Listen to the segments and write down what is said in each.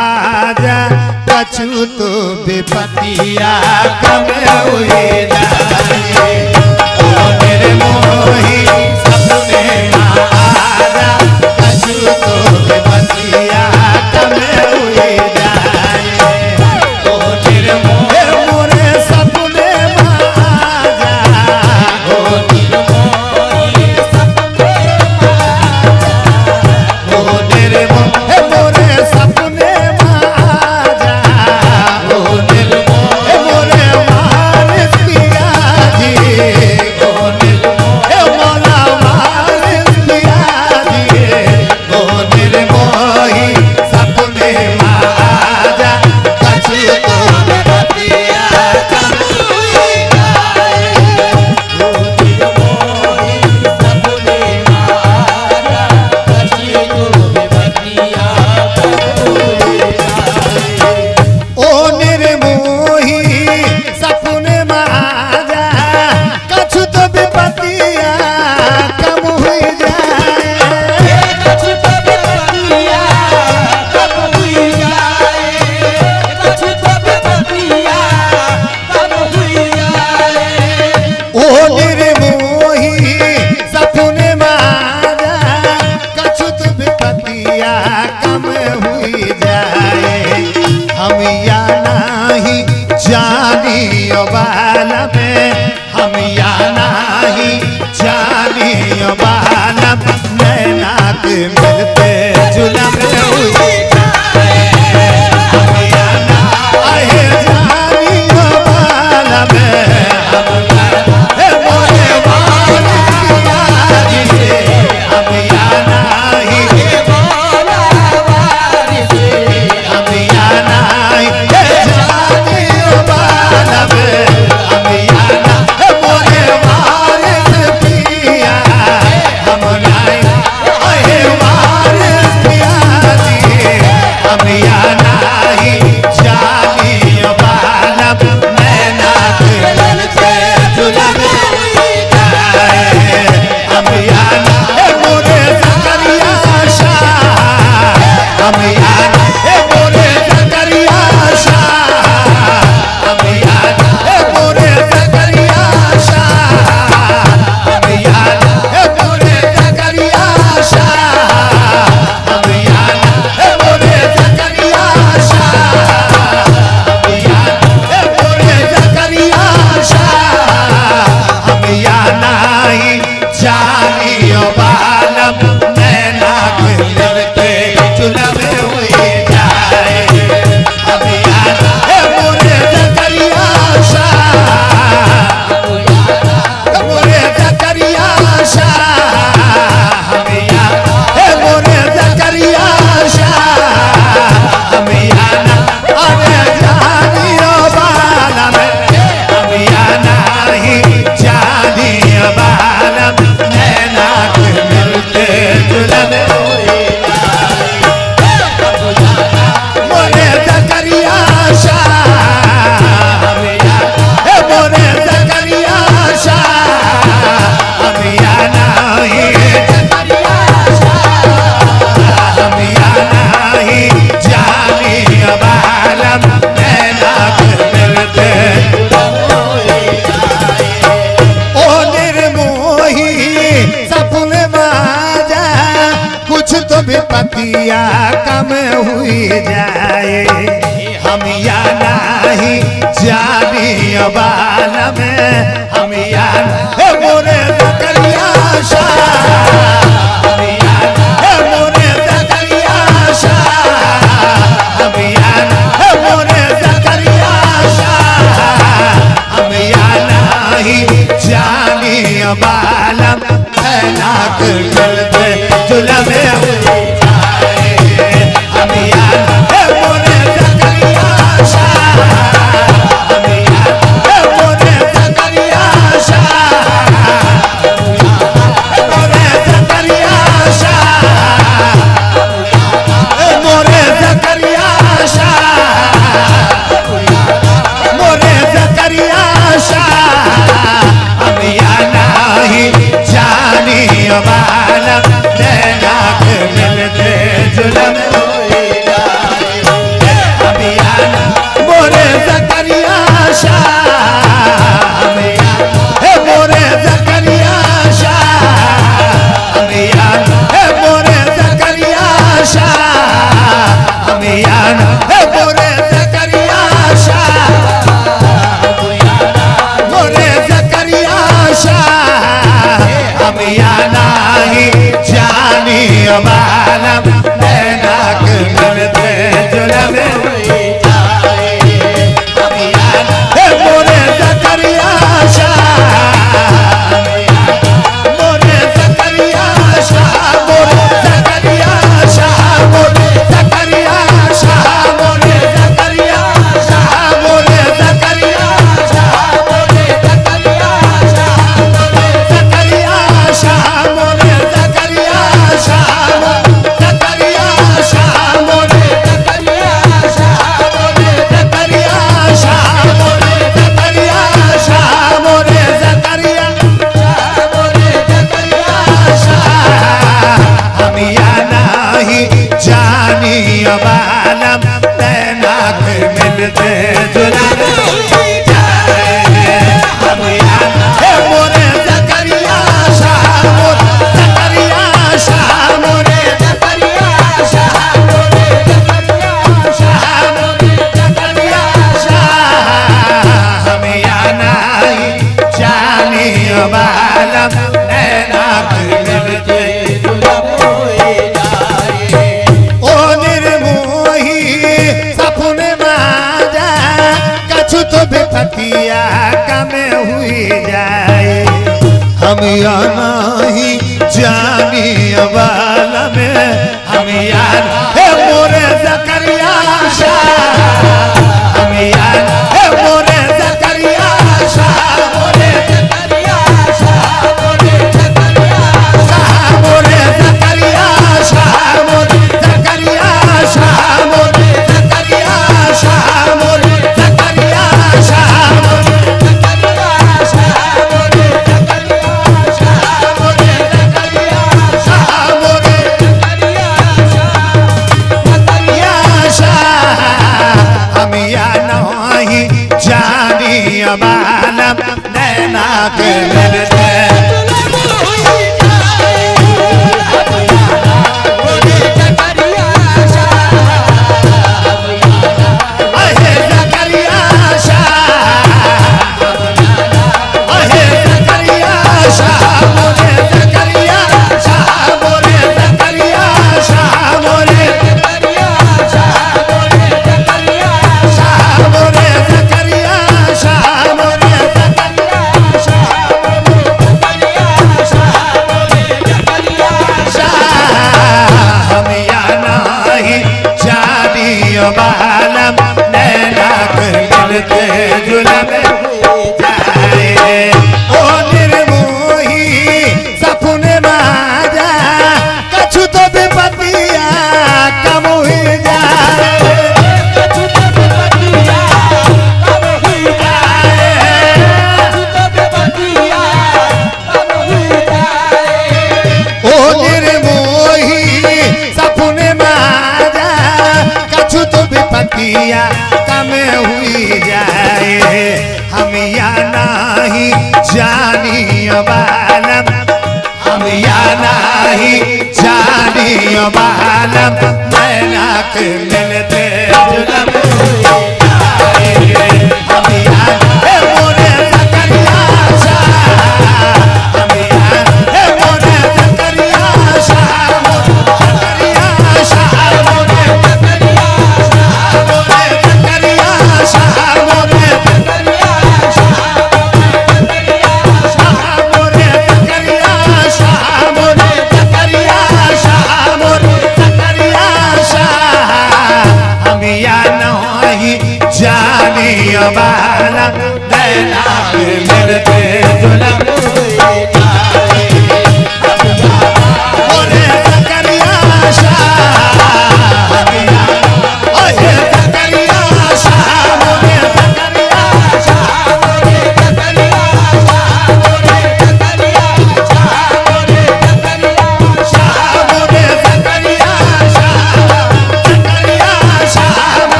आजा कछु तो विपतिया कम हुए जाए ओ मेरे मोही सपने आजा कछु तो विपतिया कम हुए जाए ओ मेरे मोरे सपने आजा ओ मेरे मोही सपने ओ मेरे मिलते जुलम हुई विपतिया कम हुई जाए हम या नहीं जानी बाल में हम या मोरे जकरिया हम या मोरे जकरिया हम या मोरे जकरिया हम या नहीं जानी बाल नाक गलते जुलम बालम तैनाक मिलते जुलम हम याना है मोरे ज़करिया शाह मोरे ज़करिया शाह मोरे ज़करिया शाह मोरे ज़करिया शाह मोरे ज़करिया शाह हम याना जानी बालम तैनाक मिलते जुलम ओ निर्मोही सपने माजा कछु तो बेपतिया कमे हुई जाए हम याना ही जानी वाला में हम याना है मोरे ज़करिया शाह हम याना है मोरे ज़करिया शाह मोरे ज़करिया शाह मोरे ज़करिया शाह मोरे ज़करिया शाह मोरे ज़करिया शाह मोरे ज़करिया शाह मोरे ज़करिया शाह मोरे ज़करिया शाह मोरे ज़करिया शाह मोरे ज़करिया शाह मोरे ज़करिया शाह हम या नहीं जानी बालम नैना के मिलते बालम नैना के मिलते जुलम जाए ओ निर्मोही सपने माजा कछु तो बेपतिया कम हुई जाए कछु तो बेपतिया कम हुई जाए कछु तो बेपतिया कम हुई जाए ओ निर्मोही सपने माजा कछु तो बेपतिया कम हुई जाए हम या नहीं जानी बालम हम या नहीं जानी बालम नैना के मिलते जुलम हम या है मोरे ज़करिया शाह हम या है मोरे ज़करिया शाह मोरे ज़करिया शाह मोरे ज़करिया शाह मोरे ज़करिया शाह मोरे ज़करिया शाह मोरे ज़करिया शाह मोरे ज़करिया शाह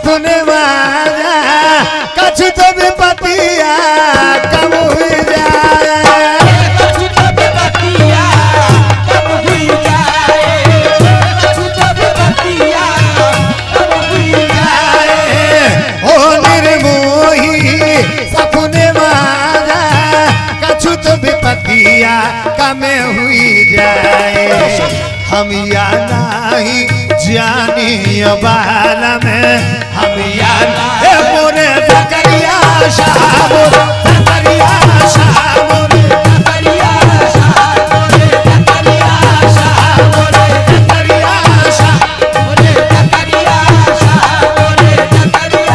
सपने माजा कछु तो विपतिया कम हुई जाए कछु तो विपतिया कब हुई जाए कछु तो विपतिया कब हुई जाए ओ निर्मोही सपने माजा कछु तो विपतिया कम हुई जाए हम या नहीं जानी बाल में हम या मोरे जकरिया शाह मोरे जकरिया शाह मोरे जकरिया शाह मोरे जकरिया शाह मोरे जकरिया शाह मोरे जकरिया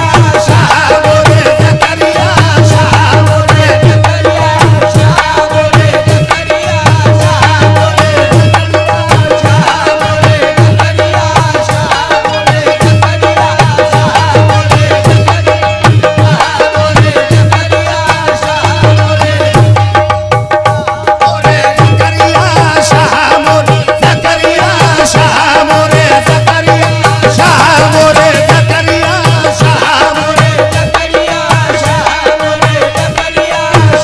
शाह मोरे जकरिया शाह मोरे जकरिया शाह मोरे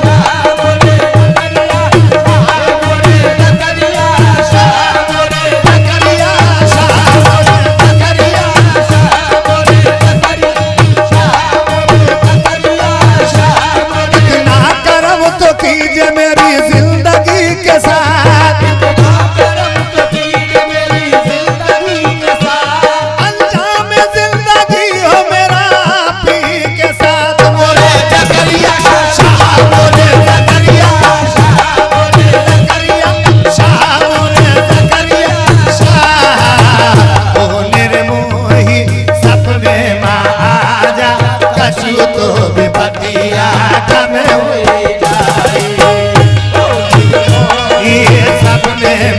जकरिया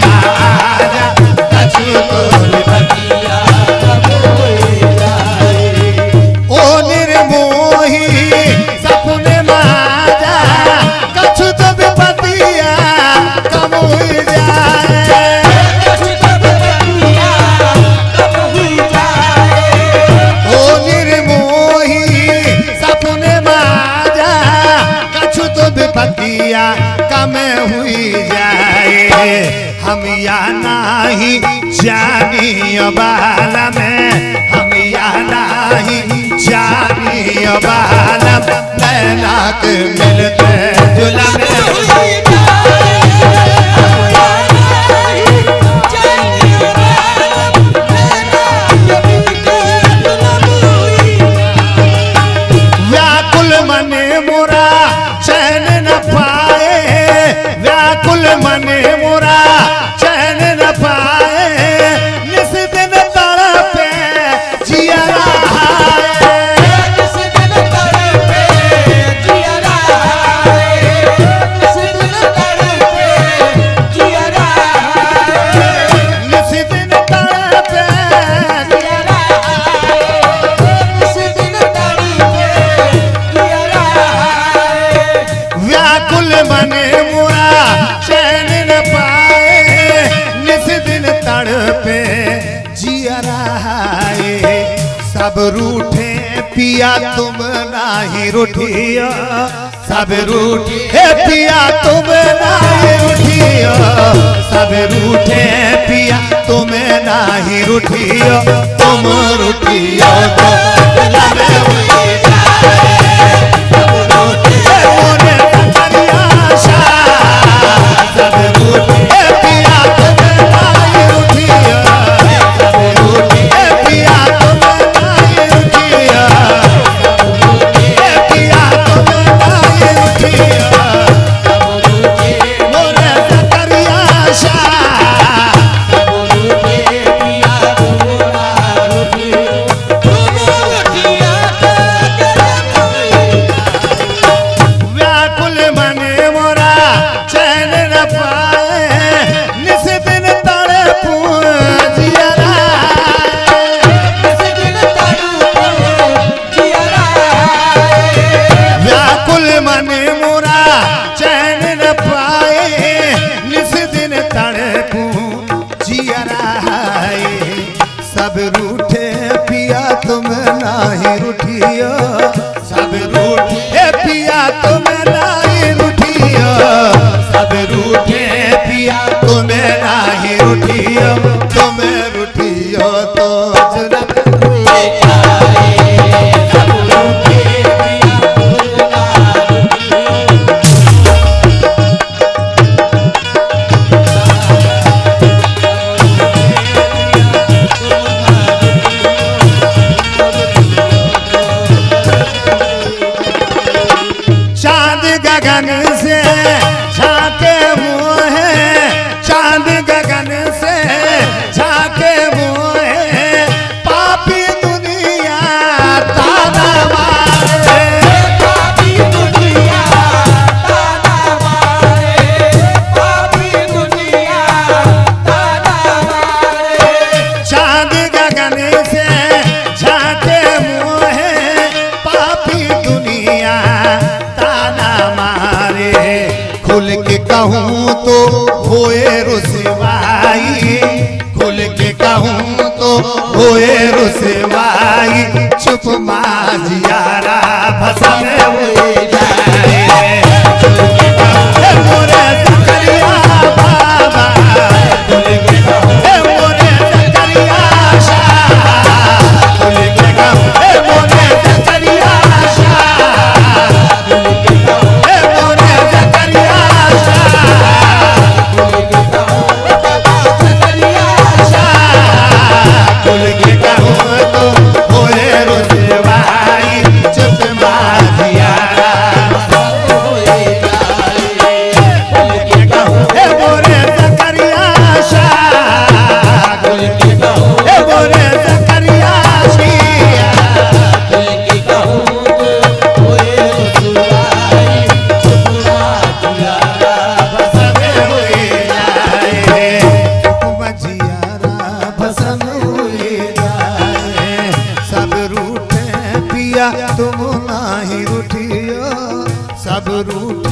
शाह मोरे जकरिया शाह मोरे हम या नहीं जानी बाला में हम या नहीं जानी बाला नैना के मिलते जुलम व्याकुल मने मोरा चैन न पाए व्याकुल मने मोरा चैन न पाए निस दिन तड़पे जिया निस दिन तड़पे जिया निस दिन तड़पे जिया निस दिन तड़पे निस दिन तड़पे जिया व्याकुल मने मोरा चैन न पाए निस दिन तड़पे जिया सब रूठे पिया तुम नाही रूठिया सब रूठे पिया तुम नाही रूठिया सब रूठे पिया तुम नाही रूठिया तुम रूठिया तो लगे हुई मोरे जकरिया शाह सब रूठे पिया तुम नाही रूठिया सब रूठे पिया तुम नाही रूठिया पिया तुम नाही रूठिया मोरे जकरिया शाह से झाके मोहे, चांद गगन से झाके मोहे, पापी दुनिया ताना मारे। पापी दुनिया ताना मारे, पापी दुनिया ताना मारे। चांद गगन से झाके मोहे, पापी दुनिया ताना मारे। खुल के कहूँ तो होए रुसवाई, खुल के कहूँ तो होए रुसवाई, चुप माझियारा भसन हुए जाए। खुल के कहूँ मोरे सकरिया बाबा, खुल के कहूँ मोरे सकरिया शाह, खुल के कहूँ मोरे सकरिया शाह, मोरे सकरिया खुल के कहूँ तो होए रुसवाई, चुप माझियारा खुल के कहूँ मोरे सकरिया शाह, खुल के कहूँ मोरे सकरिया शिया, भसन हुए जाए, चुप माझियारा भसन हुए जाए। सब रूठे पिया तुम नाही रूठियो, सब रूठे